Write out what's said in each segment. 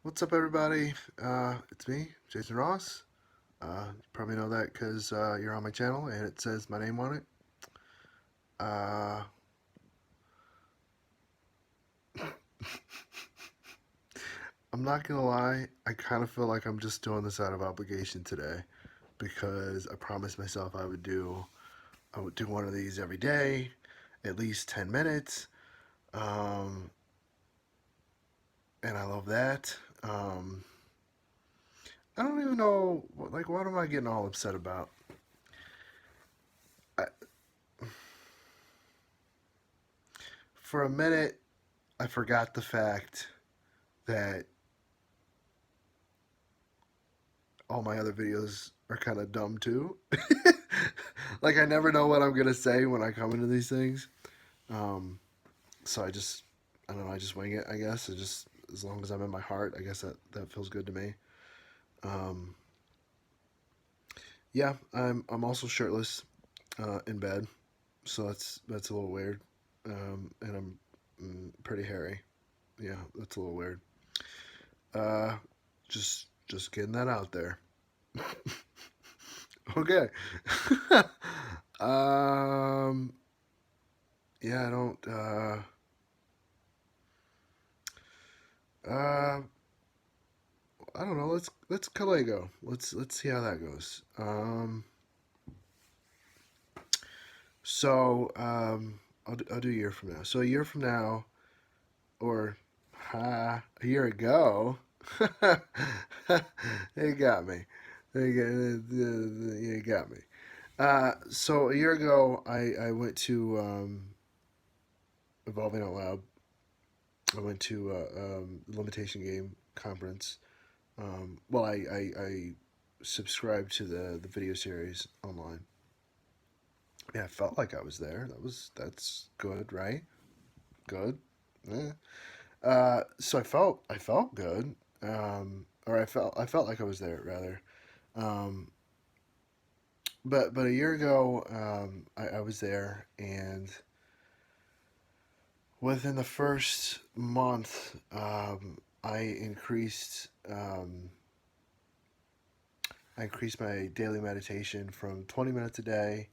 What's up, everybody? It's me, Jason Ross. You probably know that because you're on my channel and it says my name on it. Uh, I'm not gonna lie, I kind of feel like I'm just doing this out of obligation today because I promised myself I would do one of these every day, at least 10 minutes. Um, and I love that. Um, I don't even know, like, what am I getting all upset about? I, for a minute, I forgot the fact that all my other videos are kind of dumb too. Like I never know what I'm gonna say when I come into these things. Um, so I don't know, I just wing it. I guess it just as long as I'm in my heart, I guess that feels good to me. Um, yeah, I'm also shirtless in bed, so that's a little weird. And I'm pretty hairy. Yeah, that's a little weird. Uh, just getting that out there. Okay. um, yeah, I don't. Uh, I don't know. Let's Calego. Let's see how that goes. I'll do a year from now. So a year from now, or a year ago, you got me. You got me. So a year ago, I went to Evolving Out Loud. I went to Limitation Game Conference. I subscribed to the video series online. Yeah, I felt like I was there. That's good, right? Good. Yeah. So I felt good. Or I felt like I was there rather. Um, but a year ago, I was there, and within the first month, I increased my daily meditation from 20 minutes a day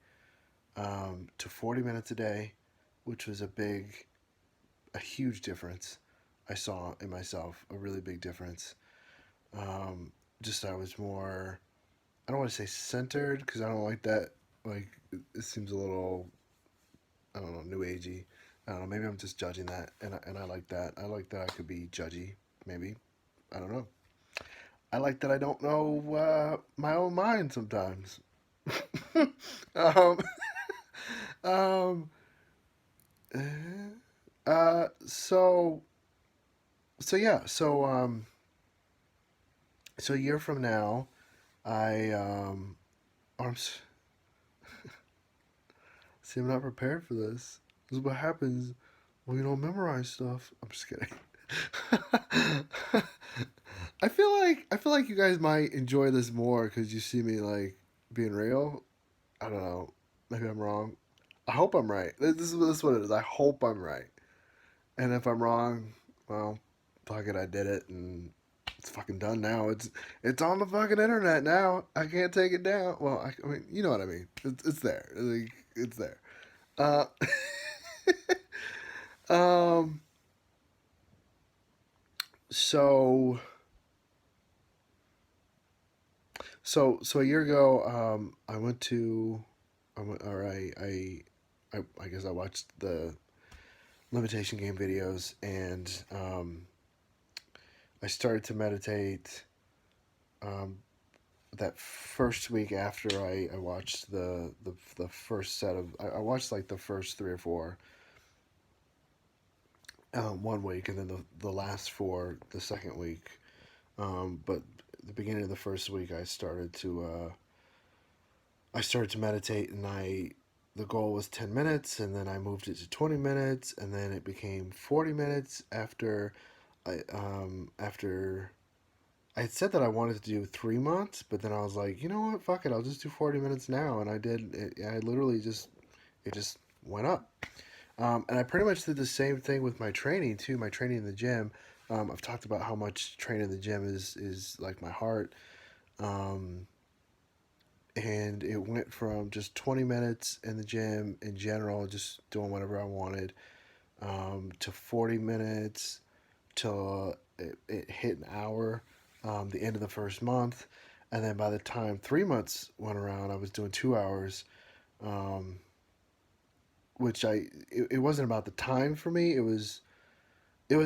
to 40 minutes a day, which was a huge difference. I saw in myself a really big difference. Um, just I was more, I don't want to say centered because I don't like that. Like, it seems a little, I don't know, new agey. I don't know. Maybe I'm just judging that, and I like that. I like that I could be judgy. Maybe I don't know. I like that I don't know my own mind sometimes. um, um, uh, so yeah, so a year from now, I I'm see, I'm not prepared for this. This is what happens when you don't memorize stuff. I'm just kidding. I feel like you guys might enjoy this more because you see me like being real. I don't know. Maybe I'm wrong. I hope I'm right. This is what it is. I hope I'm right. And if I'm wrong, well, fuck it. I did it, and it's fucking done now. It's on the fucking internet now. I can't take it down. Well, I mean, you know what I mean. It's there. Like, it's there. Uh, um. So so a year ago, I went to, I went, or I guess I watched the limitation game videos, and I started to meditate. Um, that first week after I watched the first set of I watched like the first three or four one week, and then the last four the second week. But the beginning of the first week, I started to meditate, and I the goal was 10 minutes, and then I moved it to 20 minutes, and then it became 40 minutes after I had said that I wanted to do 3 months, but then I was like, you know what, fuck it, I'll just do 40 minutes now, and I did. I literally just it just went up. And I pretty much did the same thing with my training too. My training in the gym. I've talked about how much training in the gym is like my heart. Um, and it went from just 20 minutes in the gym in general, just doing whatever I wanted, to 40 minutes till it hit an hour, the end of the first month. And then by the time 3 months went around, I was doing 2 hours, um, which it wasn't about the time for me. It was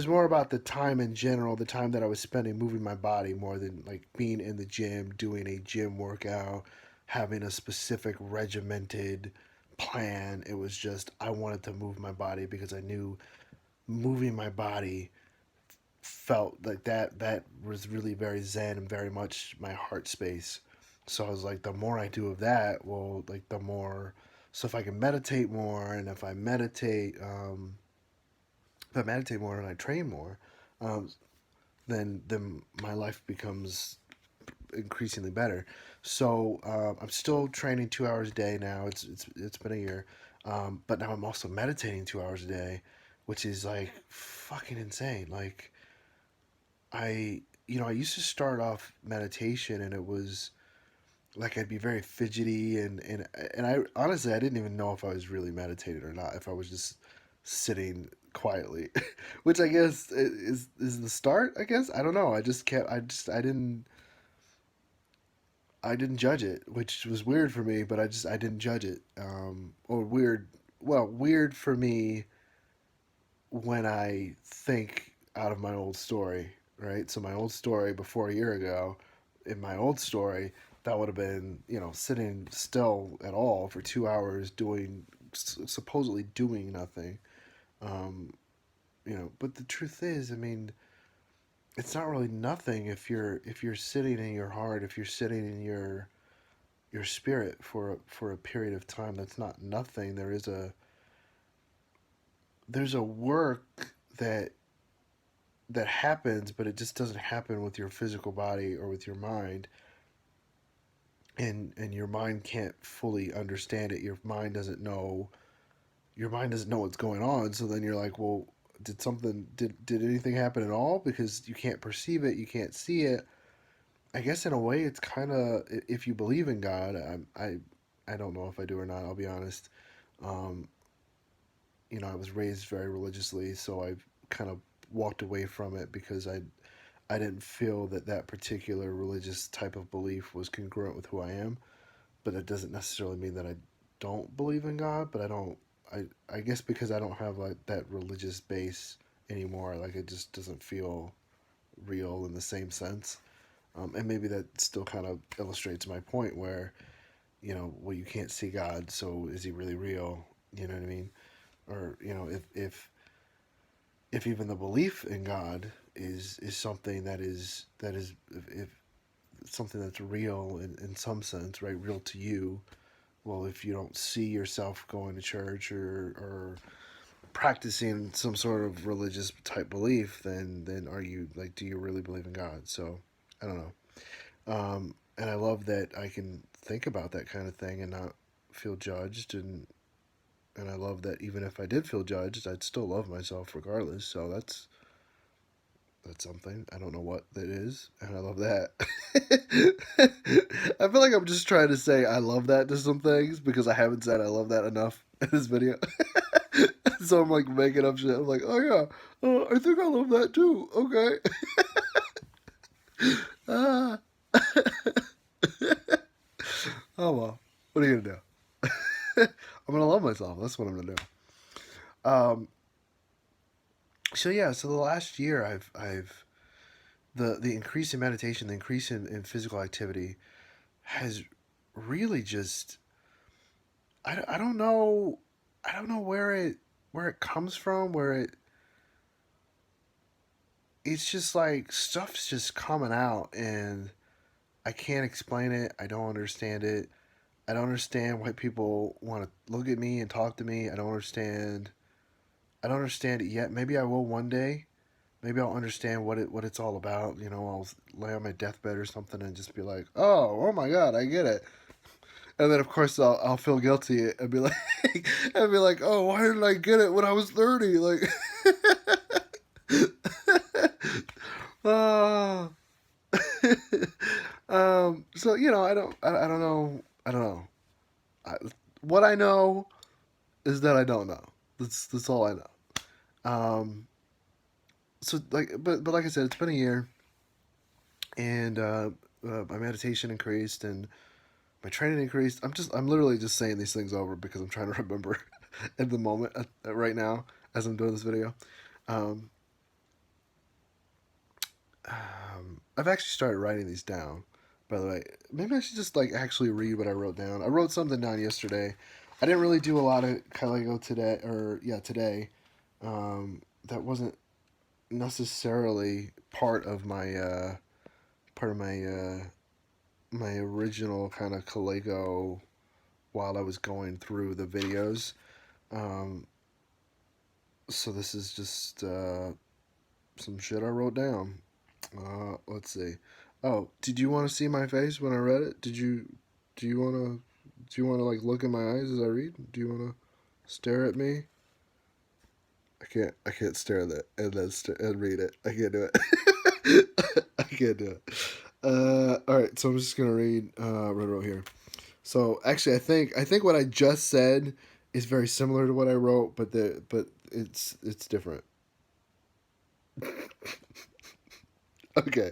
more about the time in general, the time that I was spending moving my body more than like being in the gym, doing a gym workout, having a specific regimented plan. It was just I wanted to move my body because I knew moving my body felt like that was really very zen and very much my heart space. So I was like, the more I do of that, well, like the more. So if I can meditate more, and if I meditate more and I train more, um, then my life becomes increasingly better. So I'm still training 2 hours a day now. It's been a year, but now I'm also meditating 2 hours a day, which is like fucking insane. Like I used to start off meditation and it was like I'd be very fidgety and I honestly I didn't even know if I was really meditating or not, if I was just sitting quietly, which I guess is the start. I guess I don't know. I didn't judge it, which was weird for me, but I didn't judge it. Or weird. Well, weird for me when I think out of my old story, right? So my old story before a year ago, in my old story, that would have been, sitting still at all for 2 hours doing supposedly doing nothing. Um, but the truth is, I mean, it's not really nothing if you're sitting in your heart, if you're sitting in your spirit for a period of time. That's not nothing. There's a work that happens, but it just doesn't happen with your physical body or with your mind, and your mind can't fully understand it. Your mind doesn't know what's going on. So then you're like, well, did anything happen at all? Because you can't perceive it, you can't see it. I guess in a way, it's kind of, if you believe in God. I don't know if I do or not. I'll be honest. Um, I was raised very religiously, so I've kind of walked away from it because I didn't feel that particular religious type of belief was congruent with who I am. But that doesn't necessarily mean that I don't believe in God. But I don't. I guess because I don't have like that religious base anymore. Like it just doesn't feel real in the same sense. And maybe that still kind of illustrates my point where, well, you can't see God, so is he really real? You know what I mean? Or if even the belief in God is something that is if something that's real in some sense, right? Real to you. Well, if you don't see yourself going to church or practicing some sort of religious type belief, then are you like, do you really believe in God? So I don't know. And I love that I can think about that kind of thing and not feel judged, and I love that even if I did feel judged, I'd still love myself regardless. So that's something. I don't know what that is, and I love that. I feel like I'm just trying to say I love that to some things because I haven't said I love that enough in this video. So I'm like making up shit. I'm like, oh yeah, I think I love that too. Okay. Ah. Oh well. What are you gonna do? I'm gonna love myself. That's what I'm gonna do. Um. So yeah. So the last year, I've the increase in meditation, the increase in physical activity has really just I don't know. I don't know where it comes from. It's just like stuff's just coming out, and I can't explain it. I don't understand it. I don't understand why people want to look at me and talk to me. I don't understand it yet. Maybe I will one day. Maybe I'll understand what it's all about. I'll lay on my deathbed or something and just be like, oh my God, I get it. And then of course I'll feel guilty and be like, oh, why didn't I get it when I was 30? Like, uh, so I don't know. I don't know. I, what I know is that I don't know. That's all I know. So like, but like I said, it's been a year, and my meditation increased and my training increased. I'm literally just saying these things over because I'm trying to remember at the moment right now as I'm doing this video. Um, I've actually started writing these down. By the way, maybe I should just like actually read what I wrote down. I wrote something down yesterday. I didn't really do a lot of Kalego today, or yeah, today. That wasn't necessarily part of my original kind of Kalego while I was going through the videos. Um, so this is just some shit I wrote down. Let's see. Oh, did you want to see my face when I read it? Did you? Do you want to? Do you want to like look in my eyes as I read? Do you want to stare at me? I can't. I can't stare at that and then and read it. I can't do it. I can't do it. All right. So I'm just gonna read. Right over here. So actually, I think what I just said is very similar to what I wrote, but it's different. Okay.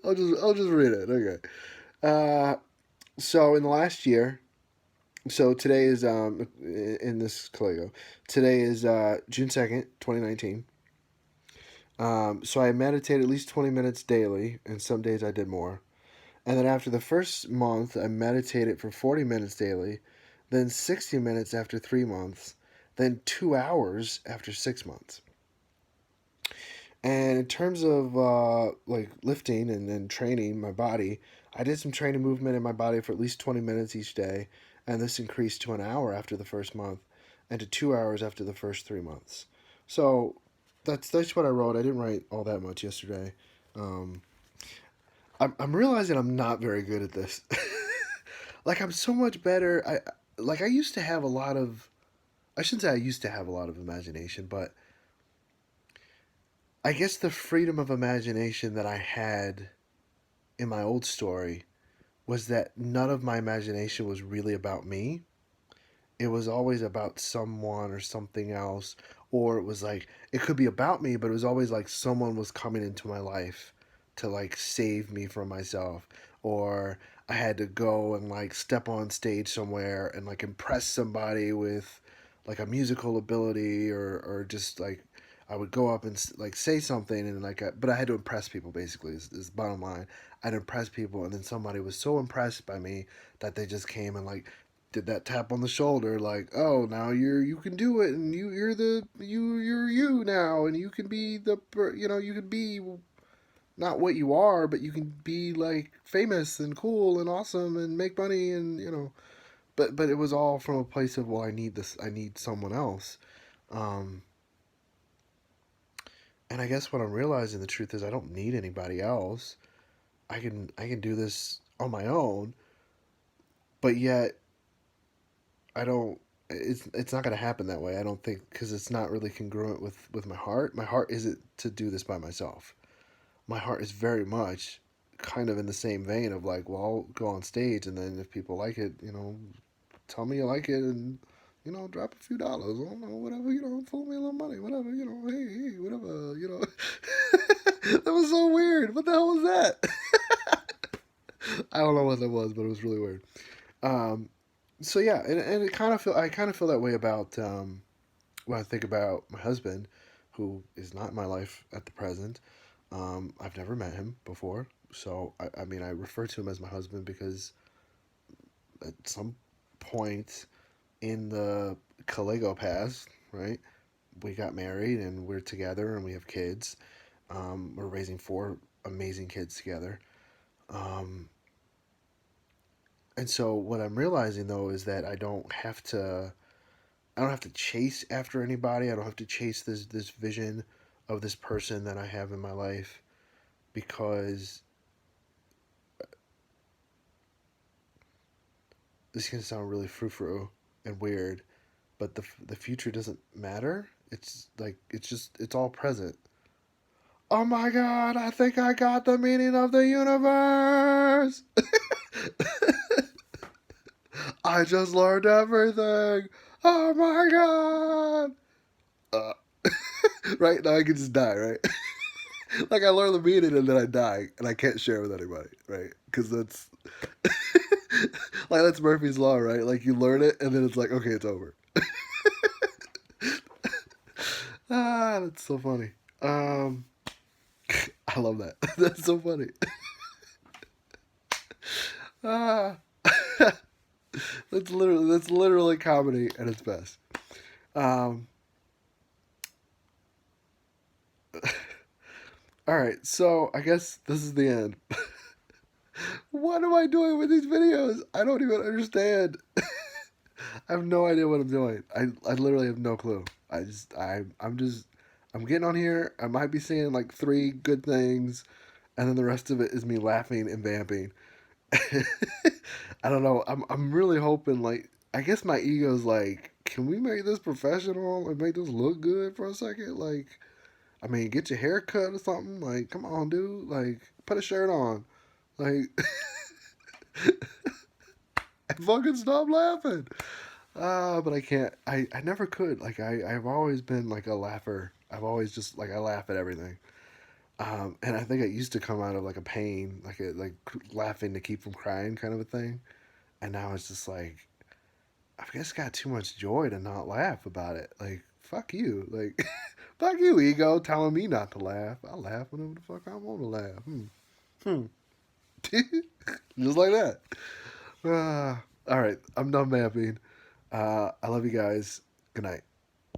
I'll just read it. Okay. Uh, so in the last year, so today is in this Kalego. Today is June 2nd, 2019. So I meditate at least 20 minutes daily, and some days I did more. And then after the first month, I meditated for 40 minutes daily, then 60 minutes after 3 months, then 2 hours after 6 months. And in terms of like lifting and training my body, I did some training movement in my body for at least 20 minutes each day, and this increased to an hour after the first month, and to 2 hours after the first 3 months. So that's what I wrote. I didn't write all that much yesterday. Um, I'm realizing I'm not very good at this. Like I'm so much better. I used to have a lot of. I shouldn't say I used to have a lot of imagination, but I guess the freedom of imagination that I had in my old story was that none of my imagination was really about me. It was always about someone or something else, or it was like it could be about me, but it was always like someone was coming into my life to like save me from myself, or I had to go and like step on stage somewhere and like impress somebody with like a musical ability, or just like I would go up and like say something and like but I had to impress people basically is the bottom line. I'd impress people, and then somebody was so impressed by me that they just came and like did that tap on the shoulder, like, oh, now you can do it, and you're you now, and you can be you can be not what you are, but you can be like famous and cool and awesome and make money, and but it was all from a place of, well, I need someone else. um and I guess what I'm realizing, the truth is, I don't need anybody else. I can do this on my own, but yet I don't. It's not going to happen that way. I don't think, because it's not really congruent with my heart. My heart isn't to do this by myself. My heart is very much kind of in the same vein of like, well, I'll go on stage, and then if people like it, tell me you like it, and drop a few dollars. I don't know, whatever. Fool me a little money, whatever. Hey, whatever. That was so weird. What the hell was that? I don't know what that was, but it was really weird. Um, so yeah, and I kind of feel that way about when I think about my husband, who is not in my life at the present. I've never met him before, so I mean, I refer to him as my husband because at some point in the Kalego past, right, we got married and we're together and we have kids. We're raising four amazing kids together. Um, and so what I'm realizing though is that I don't have to chase after anybody. I don't have to chase this vision of this person that I have in my life, because this is gonna sound really frou frou and weird, but the future doesn't matter. It's like it's all present. Oh my god, I think I got the meaning of the universe. I just learned everything. Oh my god. Right now I can just die, right? Like I learn the meaning and then I die and I can't share with anybody, right? Because that's like that's Murphy's law, right? Like you learn it and then it's like, okay, it's over. That's so funny. Um, I love that. That's so funny. Ah, that's literally comedy at its best. Um, all right, so I guess this is the end. What am I doing with these videos? I don't even understand. I have no idea what I'm doing. I literally have no clue. I'm getting on here. I might be saying like three good things, and then the rest of it is me laughing and vamping. I don't know. I'm really hoping like I guess my ego's like, can we make this professional and make this look good for a second? Like, I mean, get your hair cut or something. Like, come on, dude. Like, put a shirt on. Like, fucking stop laughing. But I can't. I never could. Like, I've always been like a laugher. I've always just like I laugh at everything. And I think it used to come out of like a pain, like laughing to keep from crying kind of a thing. And now it's just like I've just got too much joy to not laugh about it. Like fuck you, like fuck you, ego, telling me not to laugh. I laugh whenever the fuck I want to laugh. Hmm. Just like that. All right, I'm done vamping. I love you guys. Good night.